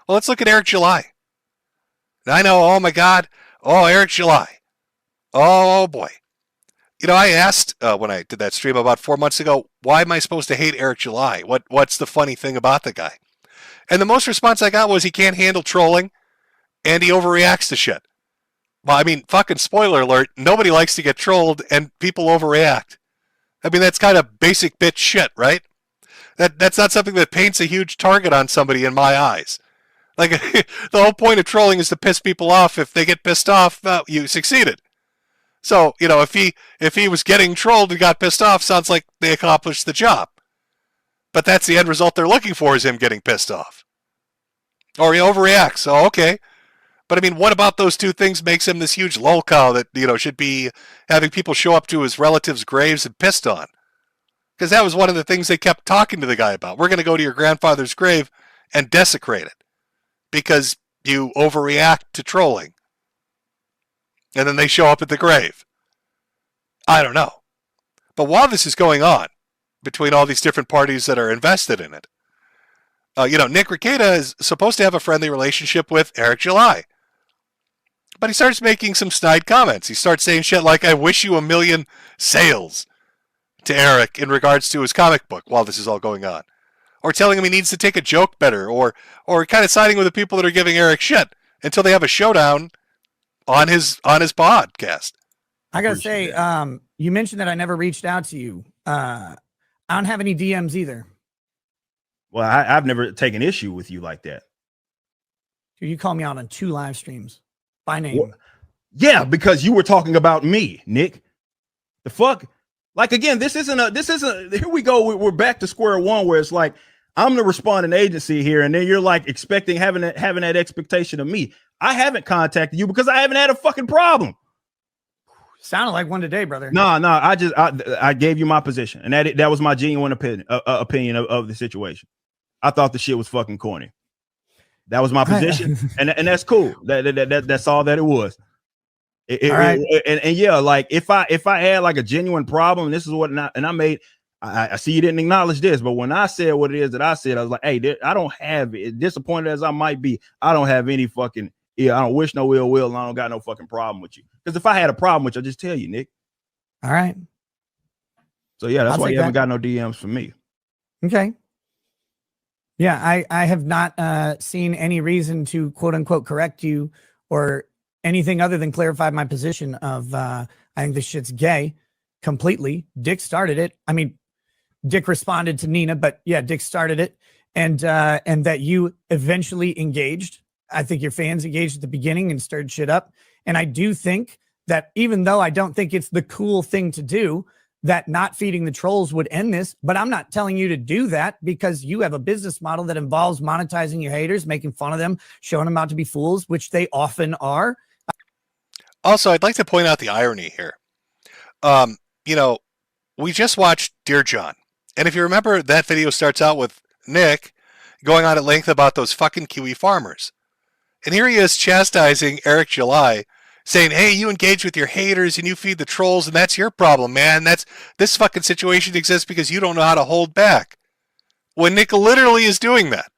Well, let's look at Eric July. And I know, oh my God, oh, Eric July. Oh boy. I asked when I did that stream about 4 months ago, why am I supposed to hate Eric July? What's the funny thing about the guy? And the most response I got was he can't handle trolling and he overreacts to shit. Well, I mean, fucking spoiler alert, nobody likes to get trolled and people overreact. I mean, that's kind of basic bitch shit, right? That's not something that paints a huge target on somebody in my eyes. Like, the whole point of trolling is to piss people off. If they get pissed off, you succeeded. So, if he was getting trolled and got pissed off, sounds like they accomplished the job. But that's the end result they're looking for, is him getting pissed off. Or he overreacts. So, okay. But I mean, what about those two things makes him this huge lolcow that, should be having people show up to his relatives' graves and pissed on? Because that was one of the things they kept talking to the guy about. We're going to go to your grandfather's grave and desecrate it because you overreact to trolling. And then they show up at the grave. I don't know. But while this is going on, between all these different parties that are invested in it, Nick Rekieta is supposed to have a friendly relationship with Eric July. But he starts making some snide comments. He starts saying shit like, I wish you a million sales to Eric in regards to his comic book while this is all going on. Or telling him he needs to take a joke better, or kind of siding with the people that are giving Eric shit until they have a showdown on his podcast. I gotta say, you mentioned that I never reached out to you. I don't have any DMs either. Well, I've never taken issue with you like that. You call me out on 2 live streams by name. Well, yeah, because you were talking about me, Nick. The fuck? Like, again, this isn't here we go. We're back to square one where it's like, I'm the responding agency here. And then you're like expecting having that expectation of me. I haven't contacted you because I haven't had a fucking problem. Sounded like one today, brother. No, I gave you my position, and that was my genuine opinion of the situation. I thought the shit was fucking corny. That was my position, and that's cool. That's all that it was. And yeah, like if I had like a genuine problem, and this is what, and I made. I see you didn't acknowledge this, but when I said what it is that I said, I was like, hey, I don't have it. Disappointed as I might be, I don't have any fucking. Yeah, I don't wish no ill will, and I don't got no fucking problem with you. Because if I had a problem with you, I'd just tell you, Nick. All right. So yeah, that's why you haven't got no DMs from me. Okay. Yeah, I have not seen any reason to quote unquote correct you or anything other than clarify my position of I think this shit's gay completely. Dick started it. I mean, Dick responded to Nina, but yeah, Dick started it, and that you eventually engaged. I think your fans engaged at the beginning and stirred shit up. And I do think that even though I don't think it's the cool thing to do, that not feeding the trolls would end this. But I'm not telling you to do that because you have a business model that involves monetizing your haters, making fun of them, showing them out to be fools, which they often are. Also, I'd like to point out the irony here. We just watched Dear John. And if you remember, that video starts out with Nick going on at length about those fucking Kiwi farmers. And here he is chastising Eric July, saying, hey, you engage with your haters and you feed the trolls, and that's your problem, man. This fucking situation exists because you don't know how to hold back. When Nick literally is doing that.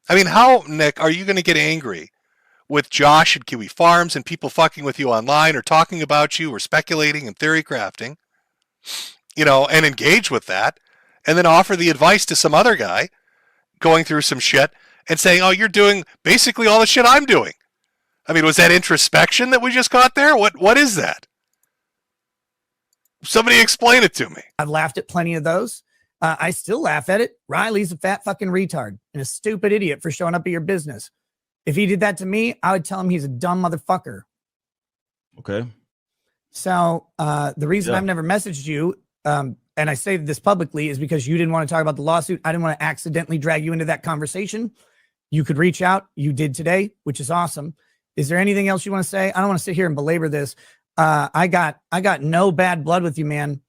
I mean, how, Nick, are you going to get angry with Josh and Kiwi Farms and people fucking with you online or talking about you or speculating and theory crafting, and engage with that, and then offer the advice to some other guy going through some shit and saying, oh, you're doing basically all the shit I'm doing. I mean, was that introspection that we just caught there? What is that? Somebody explain it to me. I've laughed at plenty of those. I still laugh at it. Riley's a fat fucking retard and a stupid idiot for showing up at your business. If he did that to me, I would tell him he's a dumb motherfucker. Okay. So the reason I've never messaged you, and I say this publicly, is because you didn't want to talk about the lawsuit. I didn't want to accidentally drag you into that conversation. You could reach out. You did today, which is awesome. Is there anything else you want to say? I don't want to sit here and belabor this. I got no bad blood with you, man.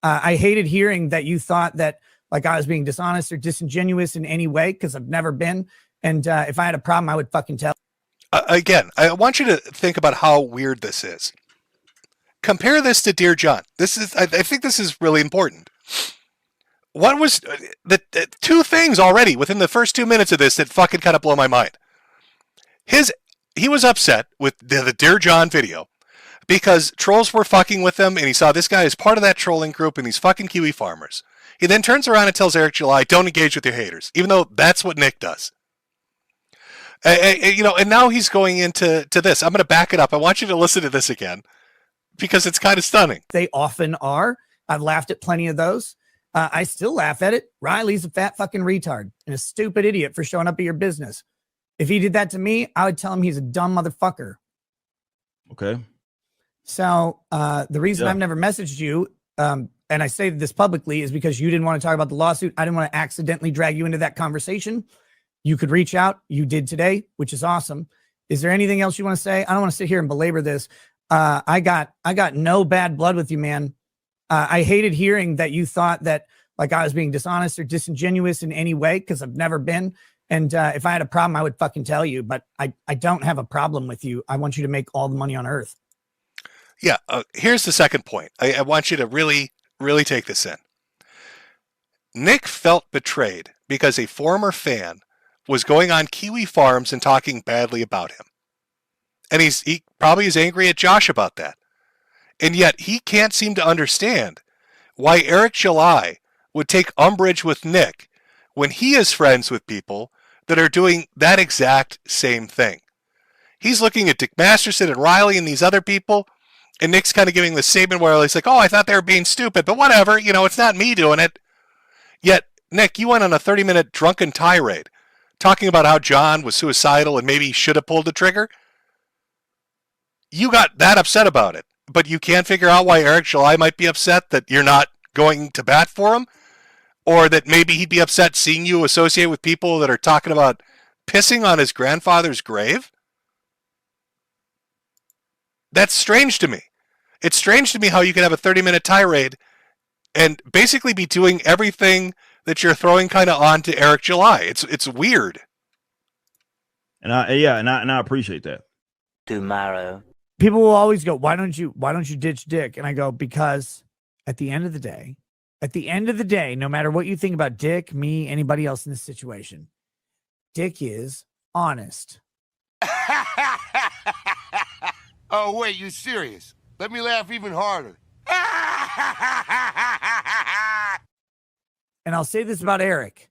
I hated hearing that you thought that like I was being dishonest or disingenuous in any way, because I've never been. And if I had a problem, I would fucking tell. Again, I want you to think about how weird this is. Compare this to Dear John. I think this is really important. what was the two things already within the first 2 minutes of this that fucking kind of blow my mind. He was upset with the Dear John video because trolls were fucking with him, and he saw this guy as part of that trolling group and these fucking Kiwi farmers. He then turns around and tells Eric July, don't engage with your haters, even though that's what Nick does. And now he's going into this. I'm going to back it up. I want you to listen to this again because it's kind of stunning. They often are. I've laughed at plenty of those. I still laugh at it. Riley's a fat fucking retard and a stupid idiot for showing up at your business. If he did that to me, I would tell him he's a dumb motherfucker. Okay. So the reason I've never messaged you, and I say this publicly, is because you didn't want to talk about the lawsuit. I didn't want to accidentally drag you into that conversation. You could reach out. You did today, which is awesome. Is there anything else you want to say? I don't want to sit here and belabor this. I got no bad blood with you, man. I hated hearing that you thought that like I was being dishonest or disingenuous in any way, because I've never been. And if I had a problem, I would fucking tell you. But I don't have a problem with you. I want you to make all the money on earth. Yeah. Here's the second point. I want you to really, really take this in. Nick felt betrayed because a former fan was going on Kiwi Farms and talking badly about him. And he probably is angry at Josh about that. And yet he can't seem to understand why Eric July would take umbrage with Nick when he is friends with people that are doing that exact same thing. He's looking at Dick Masterson and Riley and these other people, and Nick's kind of giving the statement where he's like, oh, I thought they were being stupid, but whatever, it's not me doing it. Yet, Nick, you went on a 30-minute drunken tirade talking about how John was suicidal and maybe he should have pulled the trigger. You got that upset about it, but you can't figure out why Eric July might be upset that you're not going to bat for him, or that maybe he'd be upset seeing you associate with people that are talking about pissing on his grandfather's grave. That's strange to me. It's strange to me how you can have a 30-minute tirade and basically be doing everything that you're throwing kind of on to Eric July. It's weird. And I appreciate that. Tomorrow. People will always go, why don't you ditch Dick? And I go, because at the end of the day, no matter what you think about Dick, me, anybody else in this situation, Dick is honest. Oh, wait, you serious? Let me laugh even harder. And I'll say this about Eric.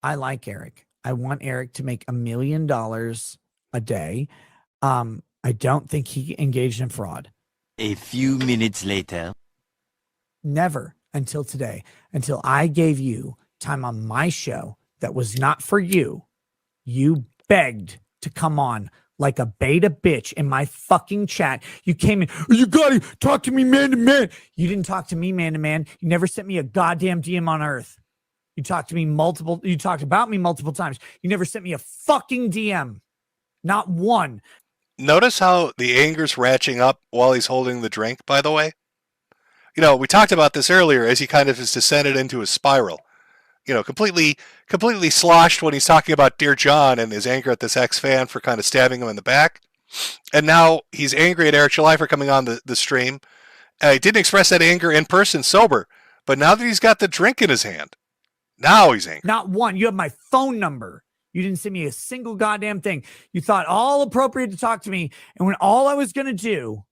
I like Eric. I want Eric to make $1 million a day. I don't think he engaged in fraud. A few minutes later. Never until today, until I gave you time on my show that was not for you. You begged to come on like a beta bitch in my fucking chat. You came in, you gotta talk to me man to man. You didn't talk to me man to man. You never sent me a goddamn DM on earth. You talked about me multiple times. You never sent me a fucking DM. Not one. Notice how the anger's ratcheting up while he's holding the drink, by the way? We talked about this earlier as he kind of has descended into a spiral. Completely sloshed when he's talking about Dear John and his anger at this ex-fan for kind of stabbing him in the back. And now he's angry at Eric July for coming on the stream. He didn't express that anger in person sober, but now that he's got the drink in his hand, now he's angry. Not one. You have my phone number. You didn't send me a single goddamn thing. You thought all appropriate to talk to me. And when all I was going to do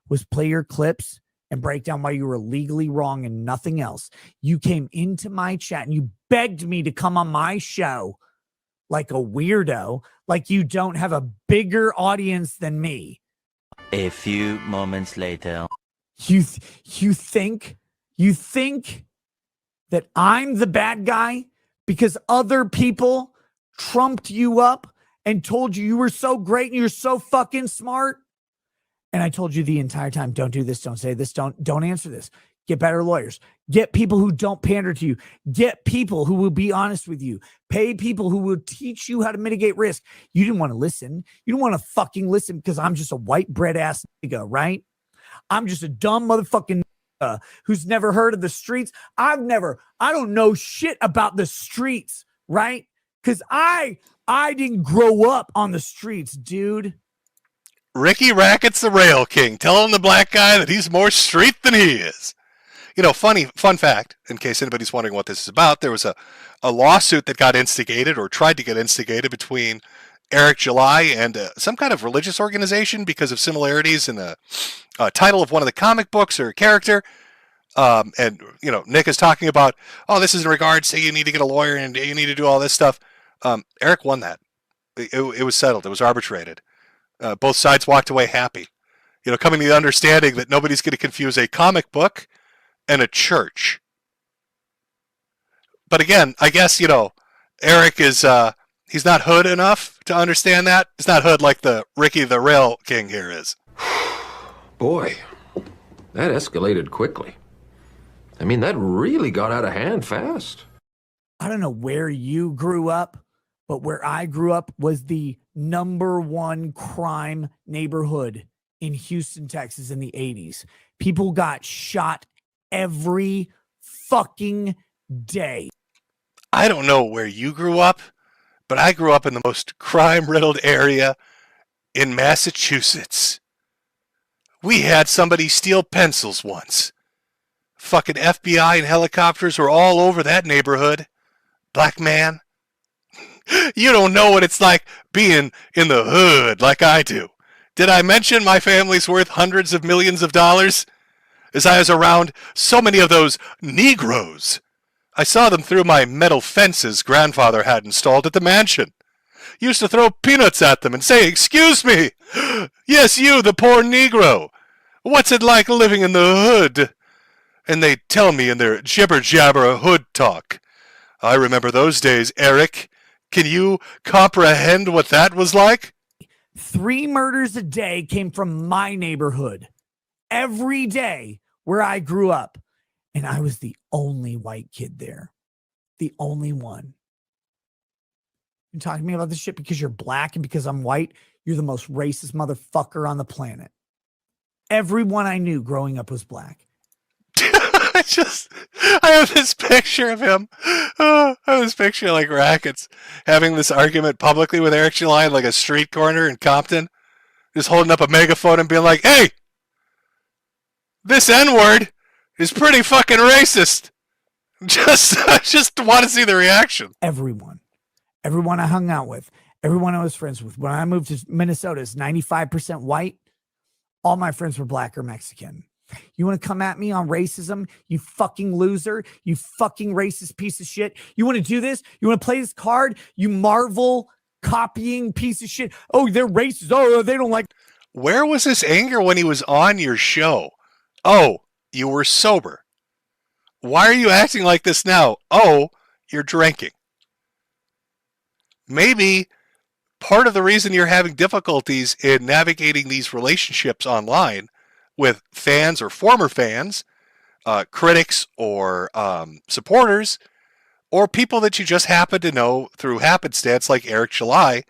was play your clips and break down why you were legally wrong and nothing else. You came into my chat and you begged me to come on my show like a weirdo, like you don't have a bigger audience than me. A few moments later. You think that I'm the bad guy because other people trumped you up and told you were so great and you're so fucking smart? And I told you the entire time, don't do this, don't say this, don't answer this. Get better lawyers. Get people who don't pander to you. Get people who will be honest with you. Pay people who will teach you how to mitigate risk. You didn't want to listen. You don't want to fucking listen because I'm just a white bread ass nigga, right? I'm just a dumb motherfucking nigga who's never heard of the streets. I don't know shit about the streets, right? Because I didn't grow up on the streets, dude. Ricky Rackett's the Rail King, telling the black guy that he's more street than he is. fun fact, in case anybody's wondering what this is about, there was a lawsuit that got instigated or tried to get instigated between Eric July and some kind of religious organization because of similarities in the title of one of the comic books or character. And Nick is talking about, oh, this is in regards to you need to get a lawyer and you need to do all this stuff. Eric won that. It was settled. It was arbitrated. Both sides walked away happy. Coming to the understanding that nobody's going to confuse a comic book and a church. But again, I guess, Eric is, he's not hood enough to understand that. It's not hood like the Ricky the Rail King here is. Boy, that escalated quickly. I mean, that really got out of hand fast. I don't know where you grew up, but where I grew up was the #1 crime neighborhood in Houston, Texas in the 80s. People got shot every fucking day. I don't know where you grew up, but I grew up in the most crime-riddled area in Massachusetts. We had somebody steal pencils once. Fucking FBI and helicopters were all over that neighborhood. Black man. You don't know what it's like being in the hood like I do. Did I mention my family's worth hundreds of millions of dollars? As I was around so many of those Negroes. I saw them through my metal fences grandfather had installed at the mansion. Used to throw peanuts at them and say, "Excuse me. Yes, you, the poor Negro. What's it like living in the hood?" And they'd tell me in their jibber-jabber hood talk. I remember those days, Eric. Can you comprehend what that was like? 3 murders a day came from my neighborhood. Every day where I grew up. And I was the only white kid there. The only one. You're talking to me about this shit because you're black and because I'm white? You're the most racist motherfucker on the planet. Everyone I knew growing up was black. I have this picture of him. I have this picture like Rackets having this argument publicly with Eric July in like a street corner in Compton, just holding up a megaphone and being like, "Hey, this N-word is pretty fucking racist." I just want to see the reaction. Everyone I hung out with, everyone I was friends with. When I moved to Minnesota, it's 95% white. All my friends were black or Mexican. You want to come at me on racism, you fucking loser, you fucking racist piece of shit? You want to do this? You want to play this card? You Marvel copying piece of shit. Oh, they're racist. Oh, they don't like. Where was this anger when he was on your show? Oh, you were sober. Why are you acting like this now? Oh, you're drinking. Maybe part of the reason you're having difficulties in navigating these relationships online with fans or former fans, critics or supporters, or people that you just happen to know through happenstance like Eric July,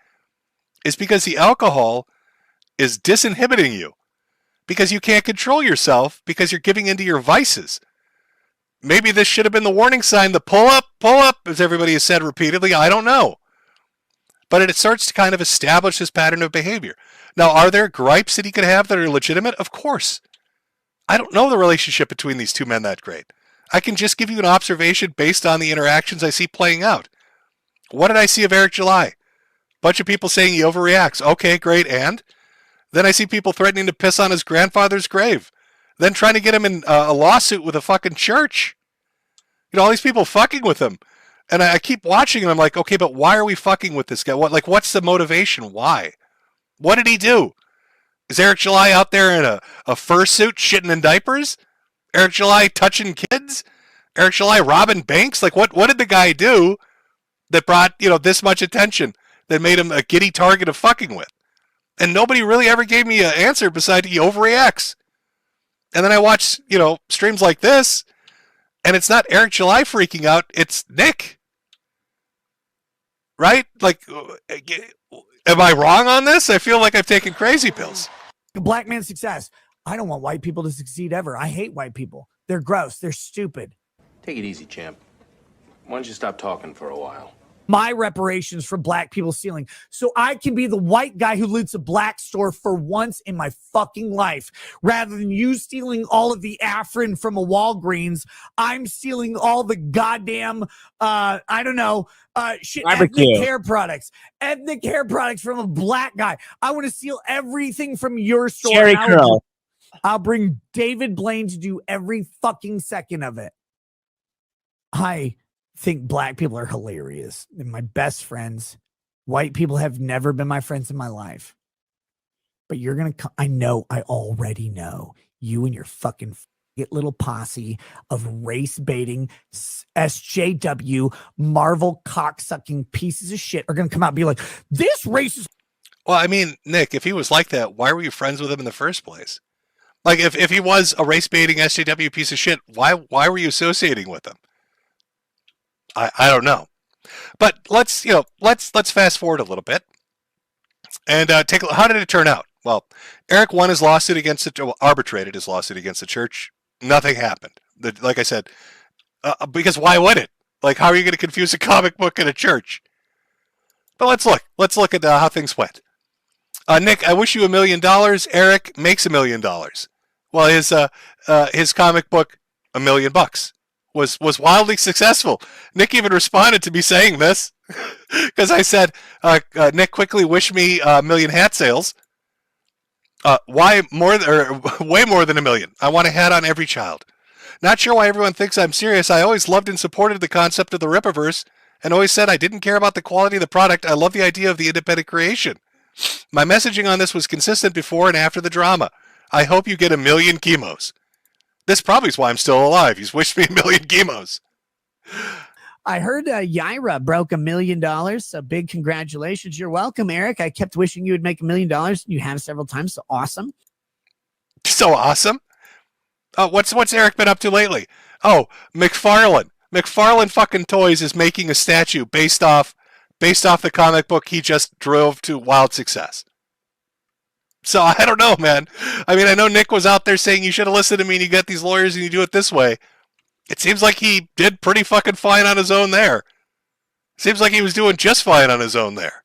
is because the alcohol is disinhibiting you. Because you can't control yourself because you're giving into your vices. Maybe this should have been the warning sign, the pull up, as everybody has said repeatedly. I don't know. But it starts to kind of establish this pattern of behavior. Now, are there gripes that he could have that are legitimate? Of course. I don't know the relationship between these two men that great. I can just give you an observation based on the interactions I see playing out. What did I see of Eric July? Bunch of people saying he overreacts. Okay, great, and? Then I see people threatening to piss on his grandfather's grave. Then trying to get him in a lawsuit with a fucking church. All these people fucking with him. And I keep watching and I'm like, okay, but why are we fucking with this guy? What's the motivation? Why? What did he do? Is Eric July out there in a fursuit shitting in diapers? Eric July touching kids? Eric July robbing banks? What did the guy do that brought, this much attention that made him a giddy target of fucking with? And nobody really ever gave me an answer besides he overreacts. And then I watch, streams like this, and it's not Eric July freaking out, it's Nick. Right? Am I wrong on this? I feel like I've taken crazy pills. Black man success. I don't want white people to succeed ever. I hate white people. They're gross. They're stupid. Take it easy, champ. Why don't you stop talking for a while? my reparations for black people stealing. So I can be the white guy who loots a black store for once in my fucking life. Rather than you stealing all of the Afrin from a Walgreens, I'm stealing all the goddamn, shit, ethnic hair products from a black guy. I want to steal everything from your store. Cherry curl. I'll bring David Blaine to do every fucking second of it. I think black people are hilarious. They're my best friends. White people have never been my friends in my life. But you're going to, I already know you and your fucking little posse of race baiting SJW Marvel cocksucking pieces of shit are going to come out and be like, this racist. Well, I mean, Nick, if he was like that, why were you friends with him in the first place? Like, if he was a race baiting SJW piece of shit, why were you associating with him? I don't know. But let's fast forward a little bit and how did it turn out? Well, Eric won his lawsuit arbitrated his lawsuit against the church. Nothing happened. Like I said, because why would it? Like, how are you going to confuse a comic book and a church? But let's look at how things went. Nick, I wish you $1 million. Eric makes $1 million. Well, his comic book, $1 million, was wildly successful. Nick even responded to me saying this because I said, Nick, quickly wish me $1 million hat sales. Why more way more than $1 million? I want a hat on every child. Not sure why everyone thinks I'm serious. I always loved and supported the concept of the Rippaverse and always said I didn't care about the quality of the product. I love the idea of the independent creation. My messaging on this was consistent before and after the drama. I hope you get 1 million chemos. This probably is why I'm still alive. He's wished me 1 million chemos. I heard Yaira broke $1 million. So big congratulations. You're welcome, Eric. I kept wishing you would make $1 million. You have several times. So awesome. So awesome. What's Eric been up to lately? Oh, McFarlane. McFarlane fucking Toys is making a statue based off the comic book he just drove to wild success. So I don't know, man. I mean, I know Nick was out there saying you should have listened to me and you got these lawyers and you do it this way. It seems like he did pretty fucking fine on his own there. Seems like he was doing just fine on his own there.